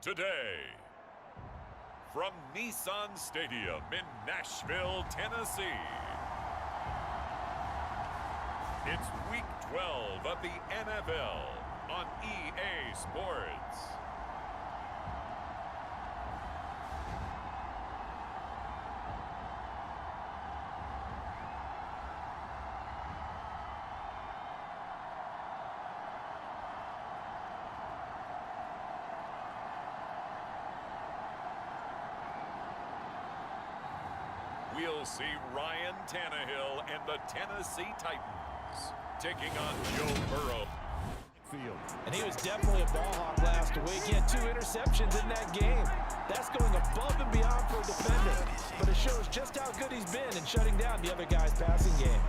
today. From Nissan Stadium in Nashville, Tennessee, it's Week 12 of the NFL on EA Sports. We'll see Ryan Tannehill and the Tennessee Titans taking on Joe Burrow. And he was definitely a ball hawk last week. He had 2 interceptions in that game. That's going above and beyond for a defender. But it shows just how good he's been in shutting down the other guy's passing game.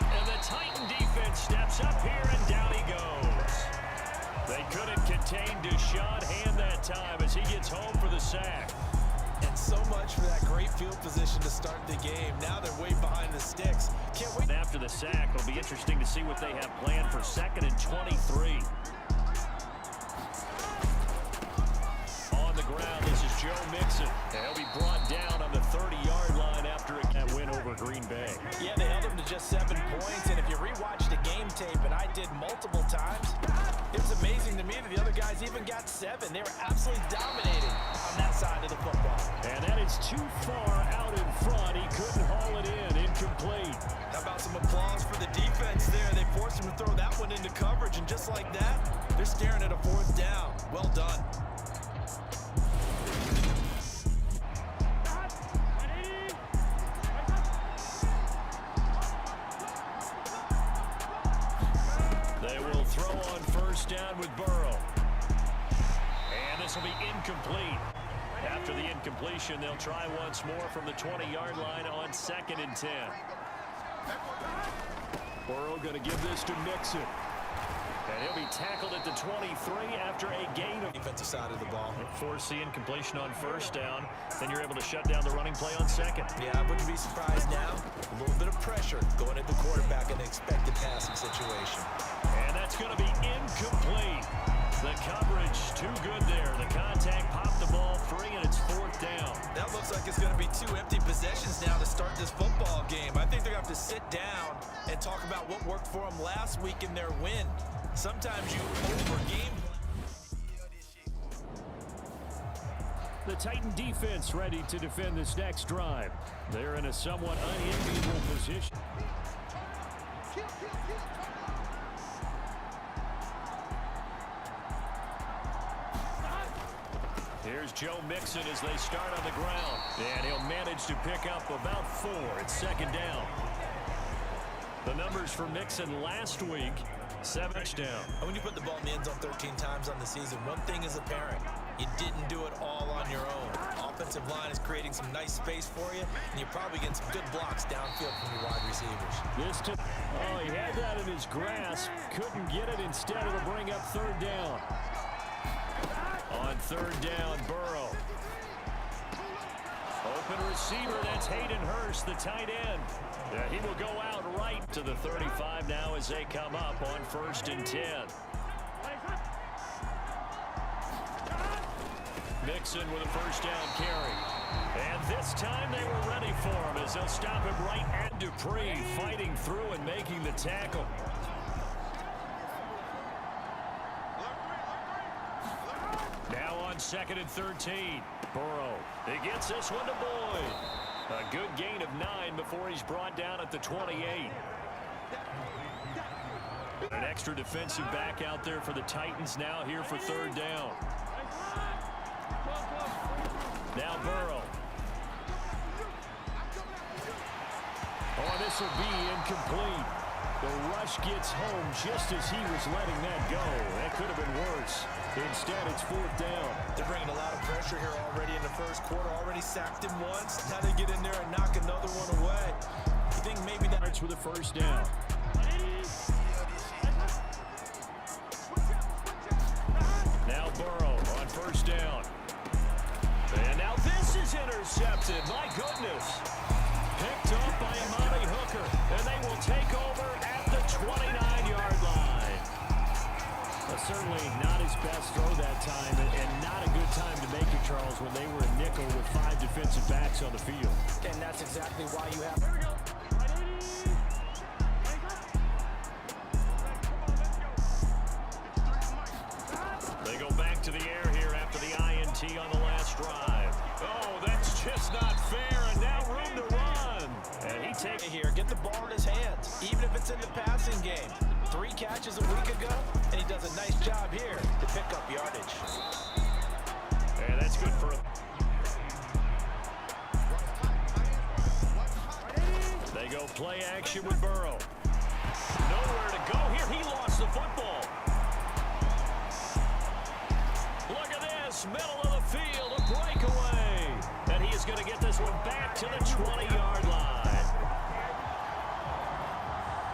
And the Titan defense steps up here, and down he goes. They couldn't contain Deshaun Hand that time as he gets home for the sack. And so much for that great field position to start the game. Now they're way behind the sticks. Can't wait. After the sack, it'll be interesting to see what they have planned for 2nd and 23. On the ground, this is Joe Mixon. And he'll be brought down on the 30-yard line after that win over Green Bay. Yeah, they held him to just 7 points. And if you rewatch the game tape, and I did multiple times, it was amazing to me that the other guys even got 7. They were absolutely dominating on that side of the football. And that is too far out in front. He couldn't haul it in. Incomplete. How about some applause for the defense there? They forced him to throw that one into coverage, and just like that, they're staring at a 4th down. Well done. They will throw on 1st down with Burrow. And this will be incomplete. After the incompletion, they'll try once more from the 20-yard line on 2nd and 10. Burrow going to give this to Mixon. And he'll be tackled at the 23 after a gain of Defensive side of the ball. Force the incompletion on 1st down. Then you're able to shut down the running play on 2nd. Yeah, I wouldn't be surprised now. A little bit of pressure going at the quarterback in an expected passing situation. And that's going to be incomplete. The coverage too good there. The contact popped the ball free, and it's 4th down. That looks like it's going to be 2 empty possessions now to start this football game. I think they're going to have to sit down and talk about what worked for them last week in their win. Sometimes you over-game. The Titan defense ready to defend this next drive. They're in a somewhat unenviable position. Here's Joe Mixon as they start on the ground. And he'll manage to pick up about 4 at 2nd down. The numbers for Mixon last week, 7 touchdowns. And when you put the ball in the end zone 13 times on the season, one thing is apparent. You didn't do it all on your own. Offensive line is creating some nice space for you, and you're probably getting some good blocks downfield from your wide receivers. He had that in his grasp. Couldn't get it. Instead, it'll bring up 3rd down. On 3rd down, Burrow. Open receiver, that's Hayden Hurst, the tight end. He will go out right to the 35 now as they come up on 1st and 10. Mixon with a 1st down carry. And this time they were ready for him as they'll stop him right at Dupree, fighting through and making the tackle. Now on 2nd and 13. Burrow, he gets this one to Boyd. A good gain of 9 before he's brought down at the 28. An extra defensive back out there for the Titans now here for 3rd down. Now Burrow. Oh, this will be incomplete. The rush gets home just as he was letting that go. That could have been worse. Instead, it's 4th down. They're bringing a lot of pressure here already in the 1st quarter. Already sacked him once. Now they get in there and knock another one away. You think maybe that starts with a 1st down. Now Burrow on 1st down. And now this is intercepted. My goodness. Picked up by Amani Hooker. And they will take over at the 29-yard line. Certainly not his best throw that time, and not a good time to make it, Charles, when they were a nickel with 5 defensive backs on the field. And that's exactly why you have... Here we go. They go back to the air here after the INT on the last drive. Oh, that's just not fair, and now room to run. And he takes Here, get the ball in his hands, even if it's in the passing game. 3 catches a week ago, and he does a nice job here to pick up yardage. And that's good for him. They go play action with Burrow. Nowhere to go here. He lost the football. Look at this, middle of the field, a breakaway. And he is going to get this one back to the 20-yard line.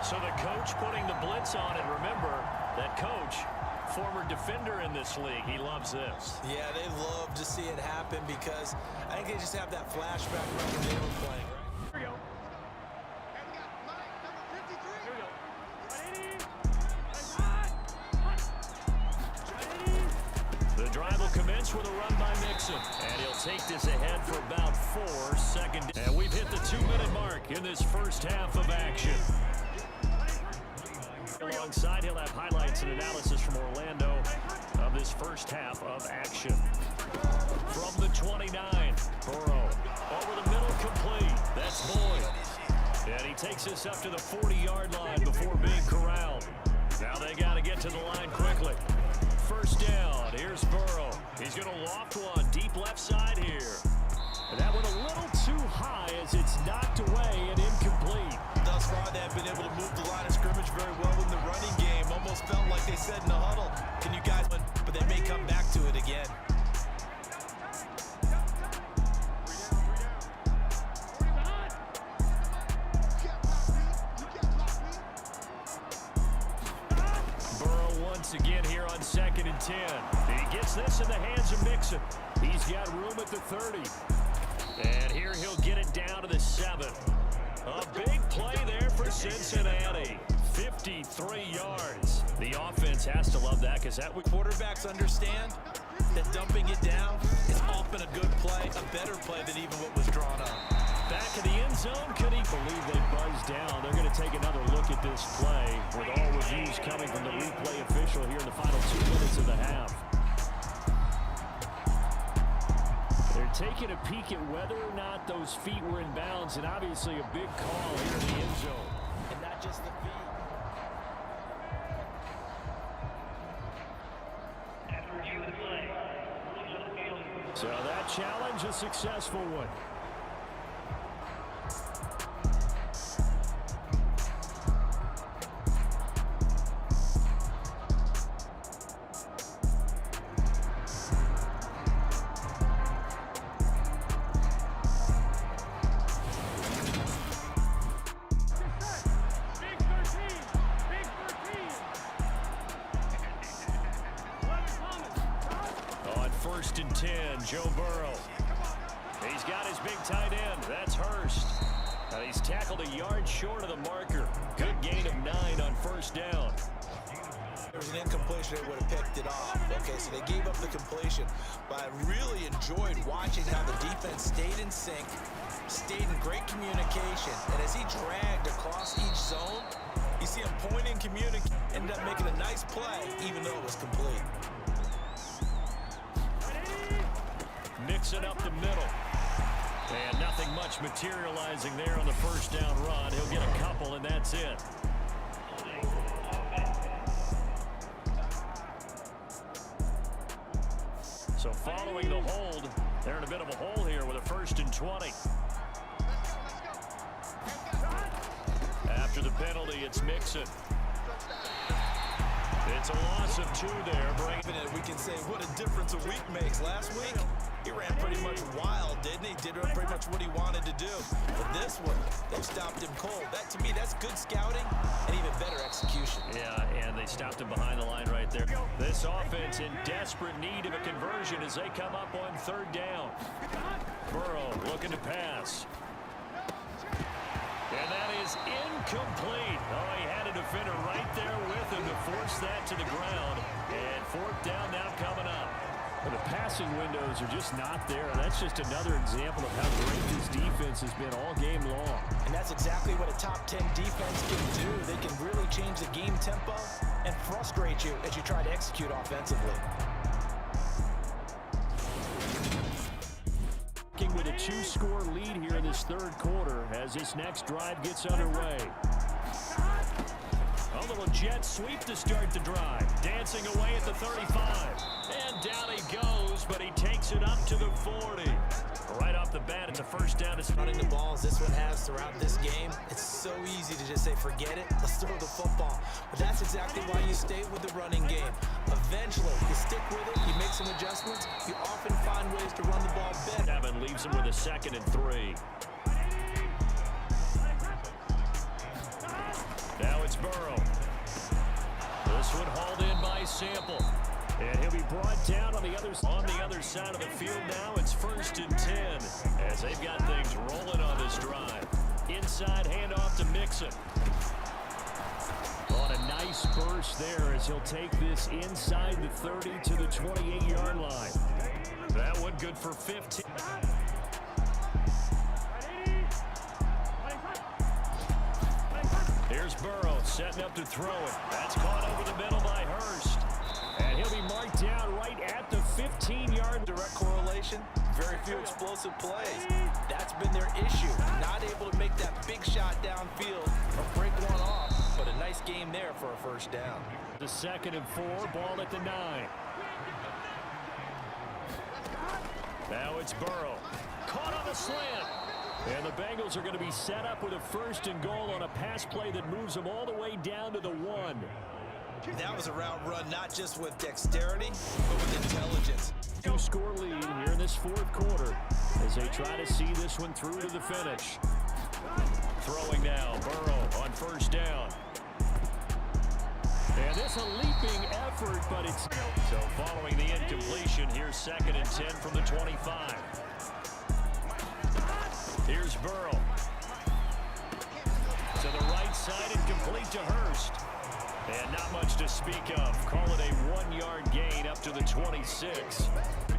So the coach putting the blitz on, and remember, that coach, former defender in this league, he loves this. Yeah, they love to see it happen because I think they just have that flashback when they were playing, right? Here we go. Here we go. 180. The drive will commence with a run by Mixon, and he'll take this ahead for about 4 seconds. And we've hit the 2-minute mark in this first half of action. Alongside, he'll have highlights and analysis from Orlando of this first half of action. From the 29, Burrow over the middle, complete. That's Boyd. And he takes this up to the 40-yard line before being corralled. Now they got to get to the line quickly. First down, here's Burrow. He's going to loft one deep left side here. And that one a little too high as it's knocked away and incomplete. Thus far, they have been able to move the line of scrimmage very well in the running game. Almost felt like they said in the huddle, can you guys, but they may come back to it again. Burrow once again here on 2nd and 10. He gets this in the hands of Mixon. He's got room at the 30. And here he'll get it down to the 7. A big play there for Cincinnati. 53 yards. The offense has to love that because that would... Quarterbacks understand that dumping it down is often a good play, a better play than even what was drawn up. Back in the end zone, could he believe they buzzed down? They're going to take another look at this play with all reviews coming from the replay official here in the final 2 minutes of the half. They're taking a peek at whether or not those feet were in bounds, and obviously a big call here in the end zone. And not just the feet. So that challenge, a successful one. First and 10, Joe Burrow. He's got his big tight end. That's Hurst. And he's tackled a yard short of the marker. Good gain of 9 on first down. There was an incompletion, they would have picked it off. Okay, so they gave up the completion. But I really enjoyed watching how the defense stayed in sync, stayed in great communication. And as he dragged across each zone, you see him pointing, communicating, ended up making a nice play, even though it was complete. Mixing up the middle. And nothing much materializing there on the first down run. He'll get a couple, and that's it. So following the hold, they're in a bit of a hole here with a 1st and 20. After the penalty, it's Mixon. It's a loss of 2 there. We can say what a difference a week makes. Last week, he ran pretty much wild, didn't he? Did pretty much what he wanted to do. But this one, they stopped him cold. That, to me, that's good scouting and even better execution. Yeah, and they stopped him behind the line right there. This offense in desperate need of a conversion as they come up on 3rd down. Burrow looking to pass. And that is incomplete. Oh, he had a defender right there with him to force that to the ground. And fourth down now coming up. Well, the passing windows are just not there. That's just another example of how great this defense has been all game long. And that's exactly what a top 10 defense can do. They can really change the game tempo and frustrate you as you try to execute offensively. With a 2-score lead here in this third quarter as this next drive gets underway. A little jet sweep to start the drive. Dancing away at the 35. And down he goes, but he takes it up to the 40. Right off the bat, it's a first down. It's running the ball as this one has throughout this game. It's so easy to just say, forget it, let's throw the football. But that's exactly why you stay with the running game. Eventually, you stick with it, you make some adjustments, you often find ways to run the ball better. Evan leaves him with a 2nd and 3. Now it's Burrow. This one hauled in by Sample. And he'll be brought down on the other side of the field now. It's 1st and 10 as they've got things rolling on this drive. Inside handoff to Mixon. On a nice burst there as he'll take this inside the 30 to the 28-yard line. That one good for 15. Here's Burrow setting up to throw it. That's caught over the middle by Hurst. And he'll be marked down right at the 15-yard. Direct correlation, very few explosive plays. That's been their issue. Not able to make that big shot downfield or break one off, but a nice game there for a first down. The 2nd and 4, ball at the 9. Now it's Burrow. Caught on the slant. And the Bengals are going to be set up with a 1st and goal on a pass play that moves them all the way down to the 1. That was a route run not just with dexterity, but with intelligence. 2-score lead here in this fourth quarter as they try to see this one through to the finish. Throwing now, Burrow on 1st down. And this a leaping effort, but it's... So following the incompletion, here's 2nd and 10 from the 25. Here's Burrow. To the right side and complete to Hurst. And not much to speak of. Call it a 1-yard gain up to the 26.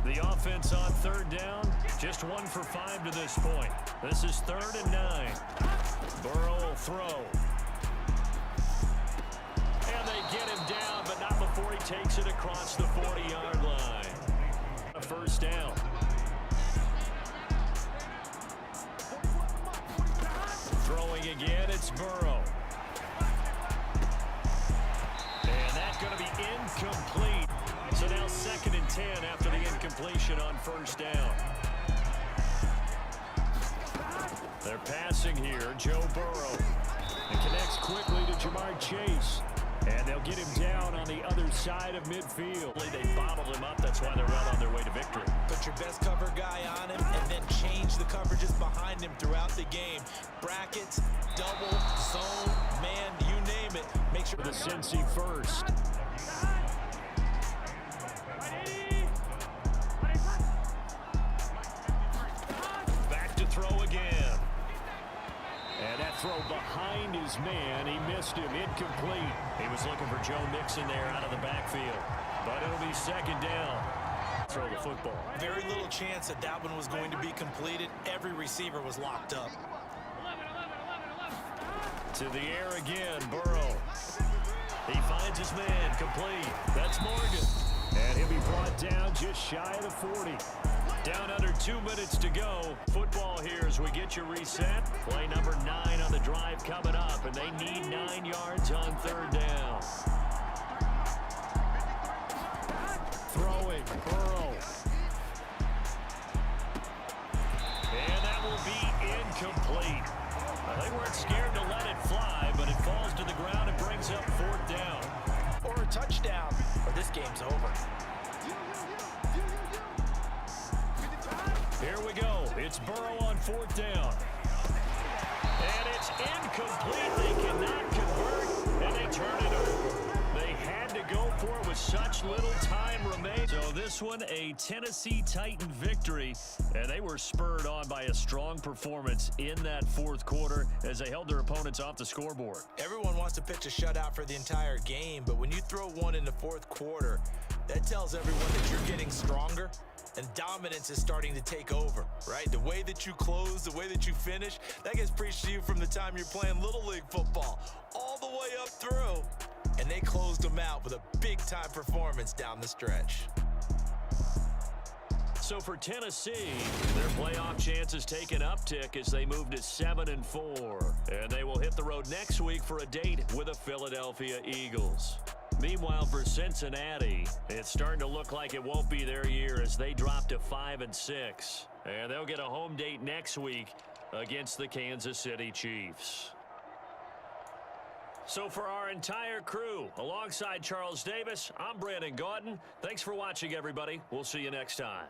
The offense on 3rd down, just 1 for 5 to this point. This is 3rd and 9. Burrow will throw. And they get him down, but not before he takes it across the 40-yard line. A 1st down. Throwing again, it's Burrow. And that's going to be incomplete. So now 2nd and 10 after the incompletion on 1st down. They're passing here, Joe Burrow. It connects quickly to Jamar Chase. And they'll get him down on the other side of midfield. They bottled him up. That's why they're well on their way to victory. Put your best cover guy on him and then change the coverages behind him throughout the game. Brackets, double, zone, man, you name it. Make sure the Cincy 1st. Back to throw again. And that throw behind his man. He missed him. Incomplete. He was looking for Joe Mixon there out of the backfield. But it'll be 2nd down. Throw the football. Very little chance that that one was going to be completed. Every receiver was locked up. To the air again, Burrow. He finds his man, complete. That's Morgan. And he'll be brought down just shy of the 40. Down under 2 minutes to go. Football here as we get you reset. Play number 9 on the drive coming up, and they need 9 yards on 3rd down. Throwing, Burrow. And that will be incomplete. They weren't scared to let it fly, but it falls to the ground and brings up 4th down. Or a touchdown, or this game's over. Here we go. It's Burrow on 4th down. And it's incomplete. They cannot convert, and they turn it over. They had to go for it with such little time remaining. So this one, a Tennessee Titan victory, and they were spurred on by a strong performance in that fourth quarter as they held their opponents off the scoreboard. Everyone wants to pitch a shutout for the entire game, but when you throw one in the fourth quarter, that tells everyone that you're getting stronger and dominance is starting to take over, right? The way that you close, the way that you finish, that gets preached to you from the time you're playing Little League football all the way up through. And they closed them out with a big-time performance down the stretch. So for Tennessee, their playoff chances take an uptick as they move to 7-4. And they will hit the road next week for a date with the Philadelphia Eagles. Meanwhile, for Cincinnati, it's starting to look like it won't be their year as they drop to 5-6. And they'll get a home date next week against the Kansas City Chiefs. So for our entire crew, alongside Charles Davis, I'm Brandon Gaudin. Thanks for watching, everybody. We'll see you next time.